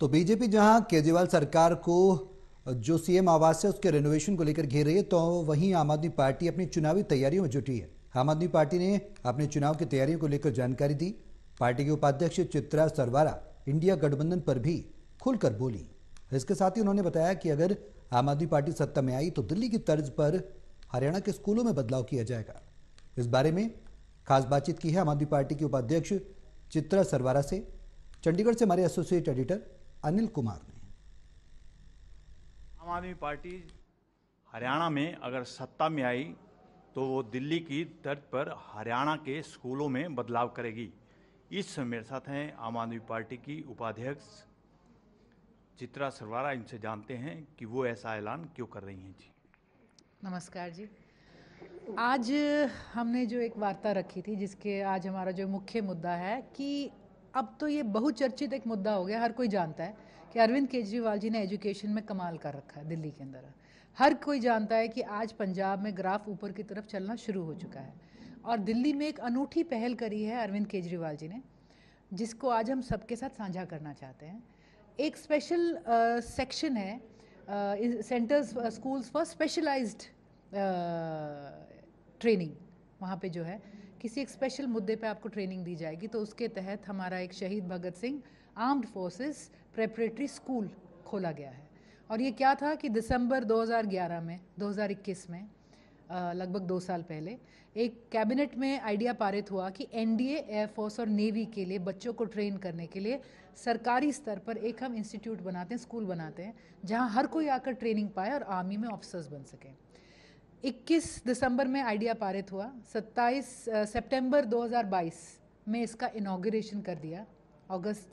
तो बीजेपी जहां केजरीवाल सरकार को जो सीएम आवास है उसके रेनोवेशन को लेकर घेर रही है, तो वहीं आम आदमी पार्टी अपनी चुनावी तैयारियों में जुटी है। आम आदमी पार्टी ने अपने चुनाव की तैयारियों को लेकर जानकारी दी। पार्टी के उपाध्यक्ष चित्रा सरवारा इंडिया गठबंधन पर भी खुलकर बोली। इसके साथ ही उन्होंने बताया कि अगर आम आदमी पार्टी सत्ता में आई तो दिल्ली की तर्ज पर हरियाणा के स्कूलों में बदलाव किया जाएगा। इस बारे में खास बातचीत की है आम आदमी पार्टी के उपाध्यक्ष चित्रा सरवारा से। चंडीगढ़ से हमारे एसोसिएट एडिटर अनिल कुमार ने। आम आदमी पार्टी हरियाणा में अगर सत्ता में आई तो वो दिल्ली की तर्ज पर हरियाणा के स्कूलों में बदलाव करेगी। इस समय मेरे साथ हैं आम आदमी पार्टी की उपाध्यक्ष चित्रा सरवारा। इनसे जानते हैं कि वो ऐसा ऐलान क्यों कर रही हैं। जी नमस्कार जी। आज हमने जो एक वार्ता रखी थी, जिसके आज हमारा जो मुख्य मुद्दा है कि अब तो ये बहुचर्चित एक मुद्दा हो गया। हर कोई जानता है कि अरविंद केजरीवाल जी ने एजुकेशन में कमाल कर रखा है दिल्ली के अंदर। हर कोई जानता है कि आज पंजाब में ग्राफ ऊपर की तरफ चलना शुरू हो चुका है और दिल्ली में एक अनूठी पहल करी है अरविंद केजरीवाल जी ने, जिसको आज हम सबके साथ साझा करना चाहते हैं। एक स्पेशल सेक्शन है centres schools for specialised training. वहाँ पे जो है किसी एक स्पेशल मुद्दे पे आपको ट्रेनिंग दी जाएगी। तो उसके तहत हमारा एक Shaheed Bhagat Singh armed forces preparatory school खोला गया है। और ये क्या था कि दिसंबर 2021 में लगभग 2 साल पहले एक कैबिनेट में आइडिया पारित हुआ कि एनडीए, एयरफोर्स और नेवी के लिए बच्चों को ट्रेन करने के लिए सरकारी स्तर पर एक हम इंस्टीट्यूट बनाते हैं, स्कूल बनाते हैं, जहां हर कोई आकर ट्रेनिंग पाए और आर्मी में ऑफिसर्स बन सकें। 21 दिसंबर में आइडिया पारित हुआ। 27 सितंबर 2022 में इसका इनॉग्रेशन कर दिया। अगस्त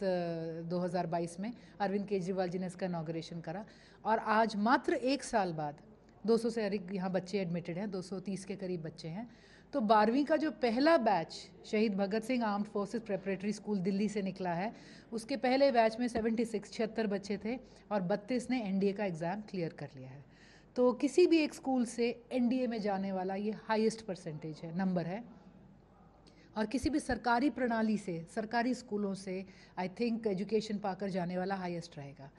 2022 में अरविंद केजरीवाल जी ने इसका इनॉग्रेशन करा और आज मात्र 1 साल बाद 200 से अधिक यहाँ बच्चे एडमिटेड हैं, 230 के करीब बच्चे हैं। तो 12वीं का जो पहला batch Shaheed Bhagat Singh armed forces preparatory school Delhi से निकला है, उसके पहले बैच में 76 बच्चे थे और 32 ने एनडीए का एग्ज़ाम क्लियर कर लिया है। तो किसी भी एक स्कूल से एनडीए में जाने वाला ये हाईएस्ट परसेंटेज है, नंबर है। और किसी भी सरकारी प्रणाली से, सरकारी स्कूलों से आई थिंक एजुकेशन पाकर जाने वाला हाईएस्ट रहेगा।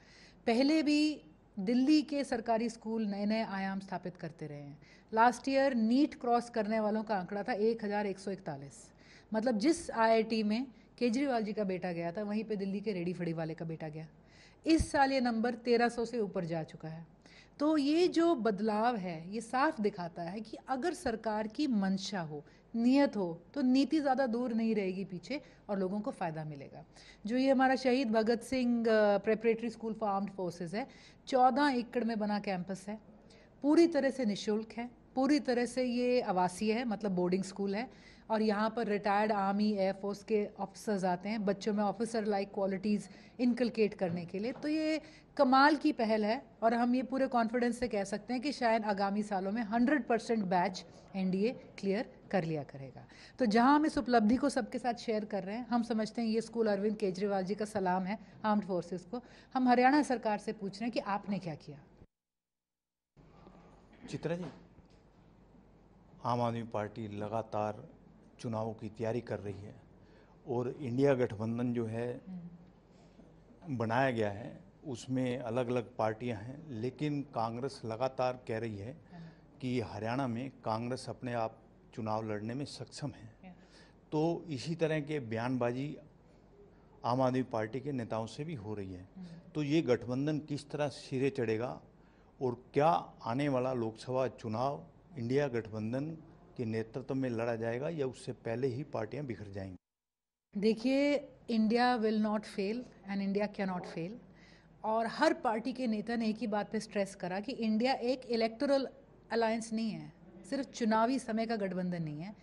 पहले भी दिल्ली के सरकारी स्कूल नए नए आयाम स्थापित करते रहे हैं। लास्ट ईयर नीट क्रॉस करने वालों का आंकड़ा था 1141। मतलब जिस आईआईटी में केजरीवाल जी का बेटा गया था, वहीं पे दिल्ली के रेडी फड़ी वाले का बेटा गया। इस साल ये नंबर 1300 से ऊपर जा चुका है। तो ये जो बदलाव है ये साफ दिखाता है कि अगर सरकार की मंशा हो, नियत हो, तो नीति ज़्यादा दूर नहीं रहेगी पीछे और लोगों को फ़ायदा मिलेगा। जो ये हमारा Shaheed Bhagat Singh preparatory school for armed forces है, 14 एकड़ में बना कैंपस है, पूरी तरह से निःशुल्क है, पूरी तरह से ये आवासीय है, मतलब बोर्डिंग स्कूल है। और यहाँ पर रिटायर्ड आर्मी, एयरफोर्स के ऑफिसर्स आते हैं बच्चों में ऑफिसर लाइक क्वालिटीज़ इनकलकेट करने के लिए। तो ये कमाल की पहल है और हम ये पूरे कॉन्फिडेंस से कह सकते हैं कि शायद आगामी सालों में 100% बैच एनडीए क्लियर कर लिया करेगा। तो जहां हम इस उपलब्धि को सबके साथ शेयर कर रहे हैं, हम समझते हैं ये स्कूल अरविंद केजरीवाल जी का सलाम है आर्म्ड फोर्सेस को। हम हरियाणा सरकार से पूछ रहे हैं कि आपने क्या किया। चित्रा जी, आम आदमी पार्टी लगातार चुनावों की तैयारी कर रही है और इंडिया गठबंधन जो है बनाया गया है, उसमें अलग अलग पार्टियां हैं, लेकिन कांग्रेस लगातार कह रही है कि हरियाणा में कांग्रेस अपने आप चुनाव लड़ने में सक्षम है। तो इसी तरह के बयानबाजी आम आदमी पार्टी के नेताओं से भी हो रही है। तो ये गठबंधन किस तरह सिरे चढ़ेगा और क्या आने वाला लोकसभा चुनाव इंडिया गठबंधन के नेतृत्व में लड़ा जाएगा या उससे पहले ही पार्टियां बिखर जाएंगी? देखिए, India will not fail and India can not fail. और हर पार्टी के नेता ने एक ही बात पे स्ट्रेस करा कि इंडिया एक इलेक्टोरल अलायंस नहीं है, सिर्फ चुनावी समय का गठबंधन नहीं है,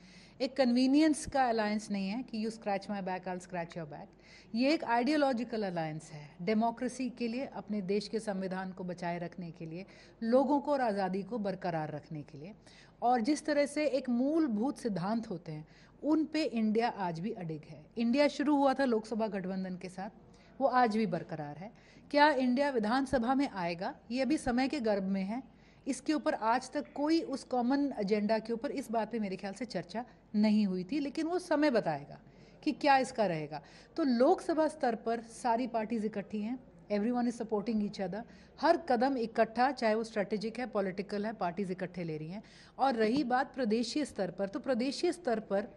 एक कन्वीनियंस का अलायंस नहीं है कि you scratch my back, I will scratch your back. ये एक आइडियोलॉजिकल अलायंस है, डेमोक्रेसी के लिए, अपने देश के संविधान को बचाए रखने के लिए, लोगों को और आज़ादी को बरकरार रखने के लिए। और जिस तरह से एक मूलभूत सिद्धांत होते हैं, उन पे इंडिया आज भी अडिग है। इंडिया शुरू हुआ था लोकसभा गठबंधन के साथ, वो आज भी बरकरार है। क्या इंडिया विधानसभा में आएगा, ये अभी समय के गर्भ में है। इसके ऊपर आज तक कोई उस कॉमन एजेंडा के ऊपर इस बात पे मेरे ख्याल से चर्चा नहीं हुई थी, लेकिन वो समय बताएगा कि क्या इसका रहेगा। तो लोकसभा स्तर पर सारी पार्टीज इकट्ठी हैं, everyone is supporting each other, हर कदम इकट्ठा, चाहे वो स्ट्रेटेजिक है, पॉलिटिकल है, पार्टीज इकट्ठे ले रही हैं। और रही बात प्रदेशीय स्तर पर, तो प्रदेशीय स्तर पर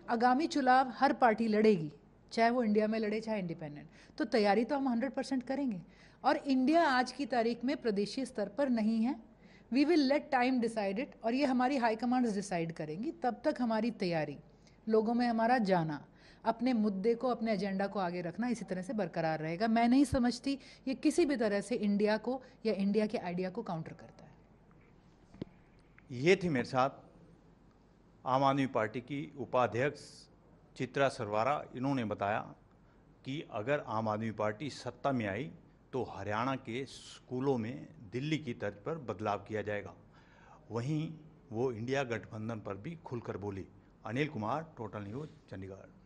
आगामी चुनाव हर पार्टी लड़ेगी, चाहे वो इंडिया में लड़े चाहे इंडिपेंडेंट। तो तैयारी तो हम 100% करेंगे। और इंडिया आज की तारीख में प्रदेशीय स्तर पर नहीं है। We will let time decide it, और ये हमारी हाई कमांड्स डिसाइड करेंगी। तब तक हमारी तैयारी, लोगों में हमारा जाना, अपने मुद्दे को, अपने एजेंडा को आगे रखना इसी तरह से बरकरार रहेगा। मैं नहीं समझती ये किसी भी तरह से इंडिया को या इंडिया के आइडिया को काउंटर करता है। ये थी मेरे साथ आम आदमी पार्टी की उपाध्यक्ष चित्रा सरवारा। इन्होंने बताया कि अगर आम आदमी पार्टी सत्ता में आई तो हरियाणा के स्कूलों में दिल्ली की तर्ज पर बदलाव किया जाएगा। वहीं वो इंडिया गठबंधन पर भी खुलकर बोली। Anil Kumar, total news, Chandigarh.